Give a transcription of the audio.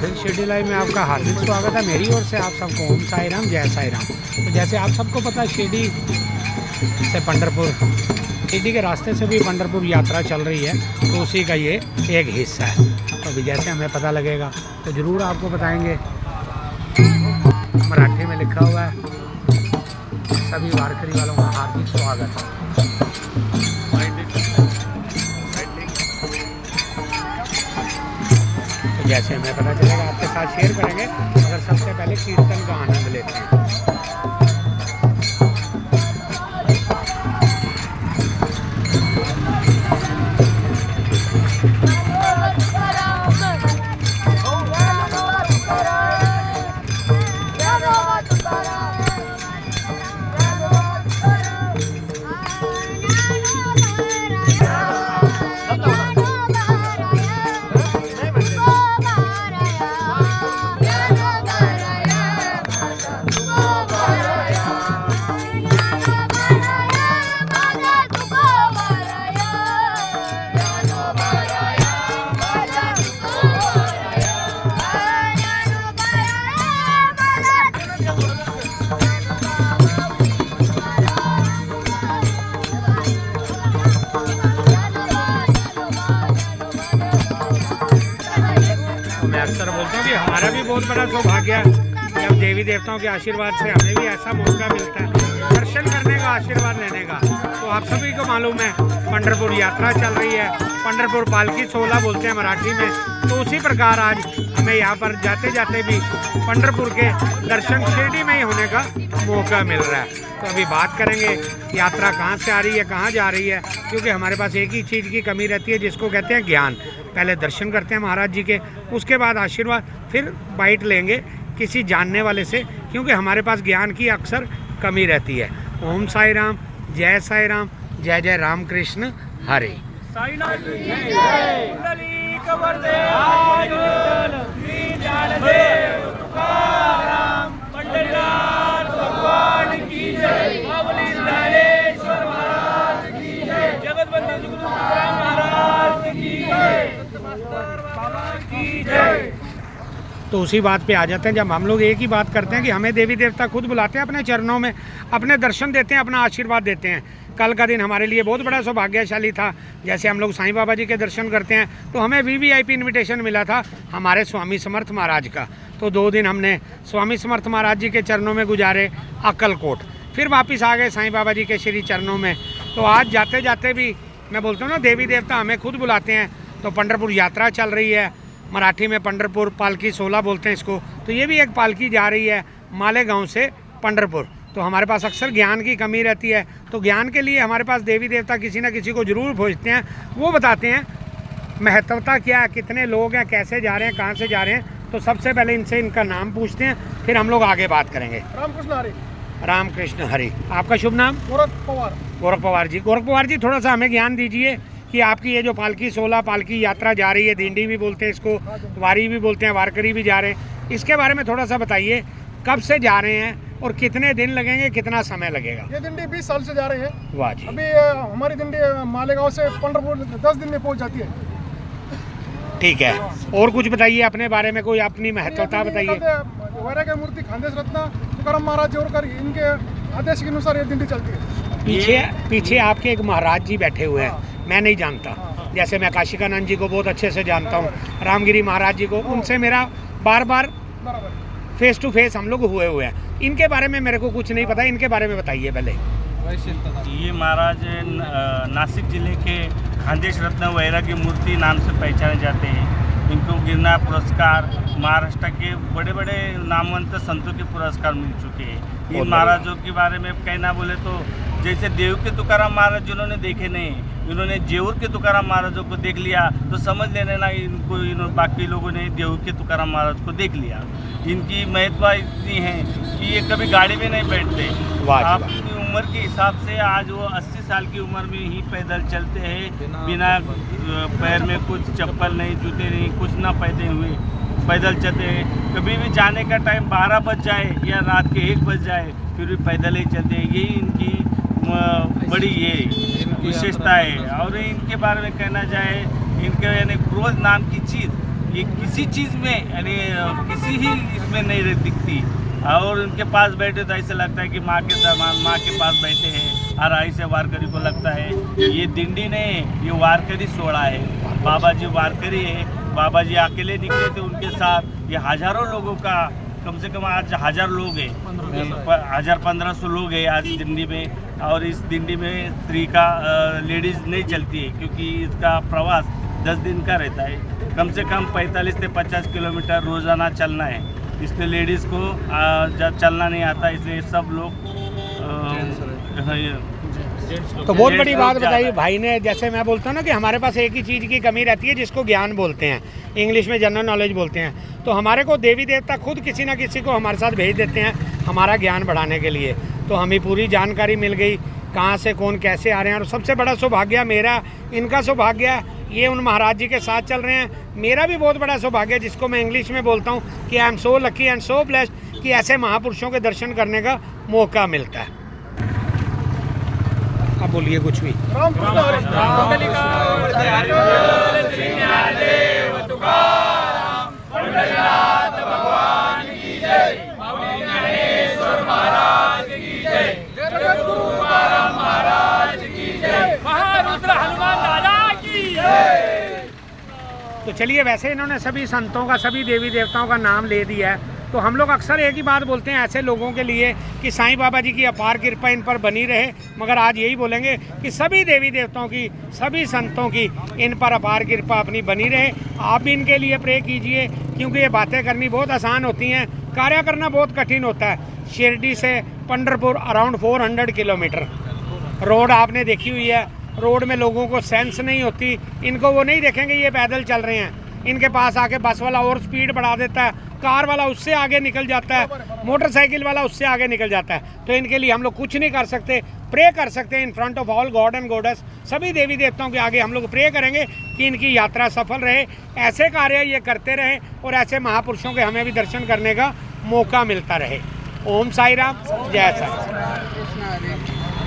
फिर शिरडी लाइव में आपका हार्दिक स्वागत है मेरी ओर से। आप सबको ओम साई राम, जय साई राम। तो जैसे आप सबको पता है, शिरडी से पंढरपुर, शिरडी के रास्ते से भी पंढरपुर यात्रा चल रही है, तो उसी का ये एक हिस्सा है। तो अभी जैसे हमें पता लगेगा तो ज़रूर आपको बताएंगे। मराठी में लिखा हुआ है, सभी वारकरी वालों का हार्दिक स्वागत है। तो जैसे हमें पता चलेगा आपके साथ शेयर करेंगे, मगर सबसे पहले कीर्तन का आनंद लेते हैं। मैं अक्सर बोलता हूँ कि हमारा भी बहुत बड़ा सौभाग्य है जब देवी देवताओं के आशीर्वाद से हमें भी ऐसा मौका मिलता है दर्शन करने का, आशीर्वाद लेने का। तो आप सभी को मालूम है, पंढरपुर यात्रा चल रही है, पंढरपुर पालकी 16 बोलते हैं मराठी में। तो उसी प्रकार आज हमें यहाँ पर जाते जाते भी पंढरपुर के दर्शन शिरडी में ही होने का मौका मिल रहा है। तो अभी बात करेंगे यात्रा कहाँ से आ रही है, कहाँ जा रही है, क्योंकि हमारे पास एक ही चीज़ की कमी रहती है जिसको कहते हैं ज्ञान। पहले दर्शन करते हैं महाराज जी के, उसके बाद आशीर्वाद, फिर बाइट लेंगे किसी जानने वाले से, क्योंकि हमारे पास ज्ञान की अक्सर कमी रहती है। ओम साई राम, जय साई राम, जय जय राम कृष्ण हरे। तो उसी बात पे आ जाते हैं, जब हम लोग एक ही बात करते हैं कि हमें देवी देवता खुद बुलाते हैं अपने चरणों में, अपने दर्शन देते हैं, अपना आशीर्वाद देते हैं। कल का दिन हमारे लिए बहुत बड़ा सौभाग्यशाली था। जैसे हम लोग साईं बाबा जी के दर्शन करते हैं तो हमें वीवीआईपी इनविटेशन मिला था हमारे स्वामी समर्थ महाराज का। तो 2 दिन हमने स्वामी समर्थ महाराज जी के चरणों में गुजारे अक्कलकोट, फिर वापस आ गए साईं बाबा जी के श्री चरणों में। तो आज जाते जाते भी मैं बोलता हूँ ना, देवी देवता हमें खुद बुलाते हैं। तो पंढरपुर यात्रा चल रही है, मराठी में पंढरपुर पालकी 16 बोलते हैं इसको। तो ये भी एक पालकी जा रही है मालेगांव से पंढरपुर। तो हमारे पास अक्सर ज्ञान की कमी रहती है, तो ज्ञान के लिए हमारे पास देवी देवता किसी न किसी को ज़रूर खोजते हैं। वो बताते हैं महत्वता क्या है, कितने लोग हैं, कैसे जा रहे हैं, कहाँ से जा रहे हैं। तो सबसे पहले इनसे इनका नाम पूछते हैं, फिर हम लोग आगे बात करेंगे। रामकृष्ण हरि। रामकृष्ण हरि। आपका शुभ नाम? गोरख पवार। गोरख पवार जी। गोरख पवार जी, थोड़ा सा हमें ज्ञान दीजिए कि आपकी ये जो पालकी 16 पालकी यात्रा जा रही है, दिंडी भी बोलते हैं इसको, वारी भी बोलते हैं, वारकरी भी जा रहे हैं, इसके बारे में थोड़ा सा बताइए। कब से जा रहे हैं और कितने दिन लगेंगे, कितना समय लगेगा? ये दिंडी 20 साल से जा रहे हैं। वाह जी। अभी हमारी दिंडी मालेगांव से पंढरपुर 10 दिन में पहुंच जाती है। ठीक है, और कुछ बताइए अपने बारे में, कोई अपनी महत्वता बताइए। वैराग्य मूर्ति खानदेश रत्न तुकाराम महाराज जोरकर, इनके आदेश के अनुसार ये दिंडी चलती है। पीछे आपके एक महाराज जी बैठे हुए हैं, मैं नहीं जानता। जैसे मैं काशिकानंद जी को बहुत अच्छे से जानता हूँ, रामगिरी महाराज जी को, उनसे मेरा बार फेस टू फेस हम लोग हुए हैं। इनके बारे में मेरे को कुछ नहीं पता, इनके बारे में बताइए पहले। ये महाराज नासिक जिले के खानदेश रत्न वैराग्य मूर्ति नाम से पहचाने जाते हैं। इनको गिरनार पुरस्कार, महाराष्ट्र के बड़े बड़े नामवंत संतों के पुरस्कार मिल चुके हैं। इन महाराजों के बारे में कहना बोले तो जैसे देव के तुकाराम महाराज जिन्होंने देखे नहीं, इन्होंने जेऊर के तुकाराम महाराजों को देख लिया तो समझ लेने ना इनको बाकी लोगों ने देव के तुकाराम महाराज को देख लिया। इनकी महत्व इतनी है कि ये कभी गाड़ी में नहीं बैठते। अपनी उम्र के हिसाब से आज वो 80 साल की उम्र में ही पैदल चलते हैं, बिना पैर में कुछ चप्पल नहीं, जूते नहीं, कुछ ना पहने हुए पैदल चलते हैं। कभी भी जाने का टाइम 12 बज जाए या रात के 1 बज जाए फिर भी पैदल ही चलते हैं। यही इनकी बड़ी ये विशेषता है। और इनके बारे में कहना जाए, इनके यानी क्रोध नाम की चीज़ ये किसी चीज़ में यानी किसी ही इसमें नहीं दिखती। और उनके पास बैठे तो ऐसा लगता है कि माँ के समान माँ के पास बैठे हैं। और ऐसे वारकरी को लगता है ये दिंडी नहीं, ये वारकरी सोड़ा है। बाबा जी वारकरी है। बाबा जी अकेले निकले थे, उनके साथ ये हज़ारों लोगों का, कम से कम आज 1000 लोग हैं, 1500 लोग हैं आज दिंडी में। और इस दिंडी में स्त्री का लेडीज़ नहीं चलती है, क्योंकि इसका प्रवास 10 दिन का रहता है। कम से कम 45 से 50 किलोमीटर रोज़ाना चलना है। इसलिए लेडीज़ को जब चलना नहीं आता, इसलिए सब लोग तो बहुत बड़ी बात बताई भाई ने। जैसे मैं बोलता हूँ ना कि हमारे पास एक ही चीज़ की कमी रहती है जिसको ज्ञान बोलते हैं, इंग्लिश में जनरल नॉलेज बोलते हैं। तो हमारे को देवी देवता खुद किसी ना किसी को हमारे साथ भेज देते हैं हमारा ज्ञान बढ़ाने के लिए। तो हमें पूरी जानकारी मिल गई कहाँ से कौन कैसे आ रहे हैं। और सबसे बड़ा सौभाग्य मेरा, इनका सौभाग्य, ये उन महाराज जी के साथ चल रहे हैं। मेरा भी बहुत बड़ा सौभाग्य, जिसको मैं इंग्लिश में बोलता हूँ कि I am so lucky and so blessed कि ऐसे महापुरुषों के दर्शन करने का मौका मिलता है। अब बोलिए कुछ भी। तो चलिए, वैसे इन्होंने सभी संतों का, सभी देवी देवताओं का नाम ले दिया है। तो हम लोग अक्सर एक ही बात बोलते हैं ऐसे लोगों के लिए कि साईं बाबा जी की अपार कृपा इन पर बनी रहे। मगर आज यही बोलेंगे कि सभी देवी देवताओं की, सभी संतों की इन पर अपार कृपा अपनी बनी रहे। आप भी इनके लिए प्रे कीजिए, क्योंकि ये बातें करनी बहुत आसान होती हैं, कार्य करना बहुत कठिन होता है। शिरडी से पंढरपुर अराउंड 400 किलोमीटर रोड आपने देखी हुई है। रोड में लोगों को सेंस नहीं होती, इनको वो नहीं देखेंगे ये पैदल चल रहे हैं। इनके पास आके बस वाला और स्पीड बढ़ा देता है, कार वाला उससे आगे निकल जाता है, मोटरसाइकिल वाला उससे आगे निकल जाता है। तो इनके लिए हम लोग कुछ नहीं कर सकते, प्रे कर सकते हैं in front of all God and goddess. सभी देवी देवताओं के आगे हम लोग प्रे करेंगे कि इनकी यात्रा सफल रहे, ऐसे कार्य ये करते रहें और ऐसे महापुरुषों के हमें भी दर्शन करने का मौका मिलता रहे। ओम साई राम, जय साई।